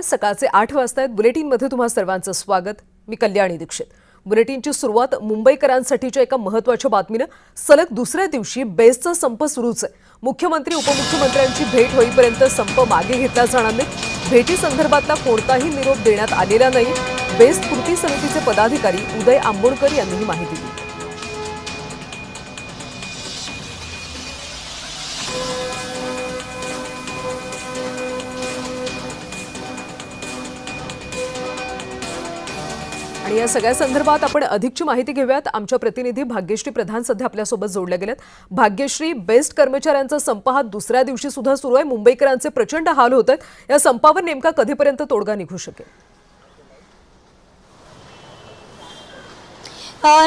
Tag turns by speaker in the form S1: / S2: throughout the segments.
S1: सकाळचे 8 वाजता आहेत. बुलेटिनमध्ये तुम्हा सर्वांचं स्वागत. मी कल्याणी दीक्षित. बुलेटिनची सुरुवात मुंबईकरांसाठीच्या एका महत्त्वाच्या बातमीनं. सलग दुसऱ्या दिवशी बेस्टचा संप सुरूच आहे. मुख्यमंत्री उपमुख्यमंत्र्यांची भेट होईपर्यंत संप मागे घेतला जाणार नाही. भेटीसंदर्भातला कोणताही निरोप देण्यात आलेला नाही. बेस्ट कृती समितीचे पदाधिकारी उदय आंबोणकर यांनी ही माहिती दिली. आणि या सगळ्या संदर्भात आपण अधिकची माहिती घेऊयात. आमच्या प्रतिनिधी भाग्यश्री प्रधान सध्या आपल्यासोबत जोडल्या गेलेत. भाग्यश्री, बेस्ट कर्मचाऱ्यांचा संप हा दुसऱ्या दिवशी सुद्धा सुरू आहे. मुंबईकरांचे प्रचंड हाल होत आहेत. या संपावर नेमका कधीपर्यंत तोडगा निघू शकेल?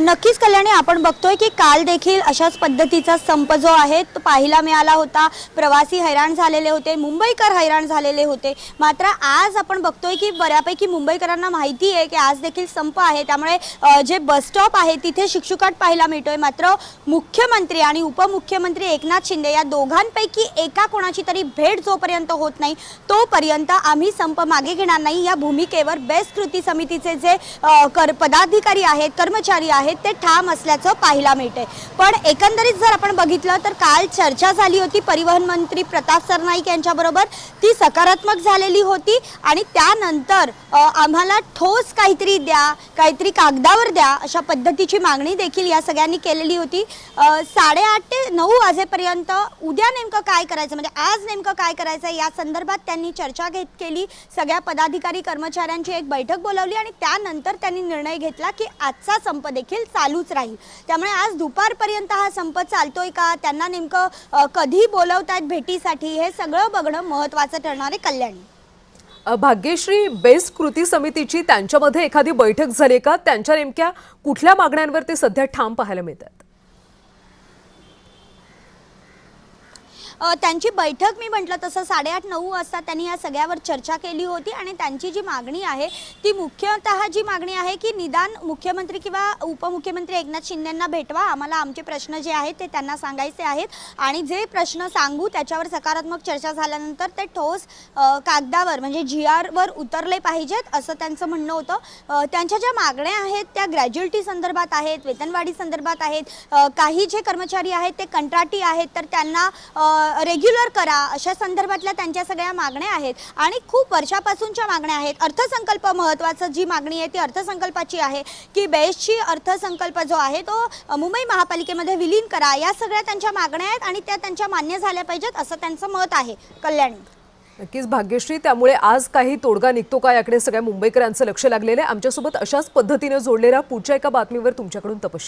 S2: नक्कीच कल्याणी, आपण बघतोय की काल देखील अशाच पद्धतीचा संप जो आहे तो पाहायला मिळाला होता. प्रवासी हैराण झालेले होते, मुंबईकर हैराण झालेले होते. मात्र आज आपण बघतोय की बऱ्यापैकी मुंबईकरांना माहिती आहे की आज देखील संप आहे. त्यामुळे जे बस स्टॉप आहे तिथे शुकशुकाट पाहायला मिळतोय. मात्र मुख्यमंत्री आणि उपमुख्यमंत्री एकनाथ शिंदे या दोघांपैकी एका कोणाची तरी भेट जोपर्यंत होत नाही तोपर्यंत आम्ही संप मागे घेणार नाही या भूमिकेवर बेस्ट कृती समितीचे जे पदाधिकारी आहेत, कर्मचारी आहेत ते ठाम असल्याचं पाहायला मिळते. पण एकंदरीत जर आपण बघितलं तर काल चर्चा झाली होती परिवहन मंत्री प्रताप सरनाईक यांच्याबरोबर. ती सकारात्मक झालेली होती आणि त्यानंतर आम्हाला ठोस काहीतरी द्या, काहीतरी कागदावर द्या अशा पद्धतीची मागणी देखील या सगळ्यांनी केलेली होती. 8:30 ते 9 वाजेपर्यंत उद्या नेमकं काय करायचं, म्हणजे आज नेमकं काय करायचं या संदर्भात त्यांनी चर्चा केली. सगळ्या पदाधिकारी कर्मचाऱ्यांची एक बैठक बोलावली आणि त्यानंतर त्यांनी निर्णय घेतला की आजचा संप देखील चालूच राहील. त्यामुळे आज दुपारपर्यंत हा संप चालतोय का, त्यांना नेमकं कधी बोलवतायत भेटीसाठी, हे सगळं बघणं महत्त्वाचं ठरणार आहे. कल्याणी,
S1: भाग्यश्री, बेस्ट कृती समितीची त्यांच्यामध्ये एखादी बैठक झाली का? त्यांच्या नेमक्या कुठल्या मागण्यांवर ते सध्या ठाम पाहायला मिळतात?
S2: त्यांची बैठक मी म्हटलं तसं 8:30-9 वाजता त्यांनी या सगळ्यावर चर्चा केली होती आणि त्यांची जी मागणी आहे ती मुख्यतः जी मागणी आहे की निदान मुख्यमंत्री किंवा उपमुख्यमंत्री एकनाथ शिंदेंना भेटवा, आम्हाला आमचे प्रश्न जे आहेत ते त्यांना सांगायचे आहेत आणि जे प्रश्न सांगू त्याच्यावर सकारात्मक चर्चा झाल्यानंतर ते ठोस कागदावर म्हणजे GRवर उतरले पाहिजेत असं त्यांचं म्हणणं होतं. त्यांच्या ज्या मागण्या आहेत त्या ग्रॅज्युएटी संदर्भात आहेत, वेतनवाढी संदर्भात आहेत. काही जे कर्मचारी आहेत ते कंत्राटी आहेत तर त्यांना रेग्युलर करा अशा संदर्भातल्या त्यांच्या सगळ्या मागण्या आहेत आणि खूप वर्षापासूनच्या मागण्या आहेत. अर्थसंकल्प महत्त्वाचं जी मागणी आहे ती अर्थसंकल्पाची आहे की बेस्टची अर्थसंकल्प जो आहे तो मुंबई महापालिकेमध्ये विलीन करा. या सगळ्या त्यांच्या मागण्या आहेत आणि त्या त्यांच्या मान्य झाल्या पाहिजेत असं त्यांचं मत आहे. कल्याणी,
S1: नक्कीच भाग्यश्री, त्यामुळे आज काही तोडगा निघतो का याकडे सगळ्या मुंबईकरांचं लक्ष लागलेलं आहे. आमच्यासोबत अशाच पद्धतीने जोडलेल्या पुढच्या एका बातमीवर तुमच्याकडून तपशील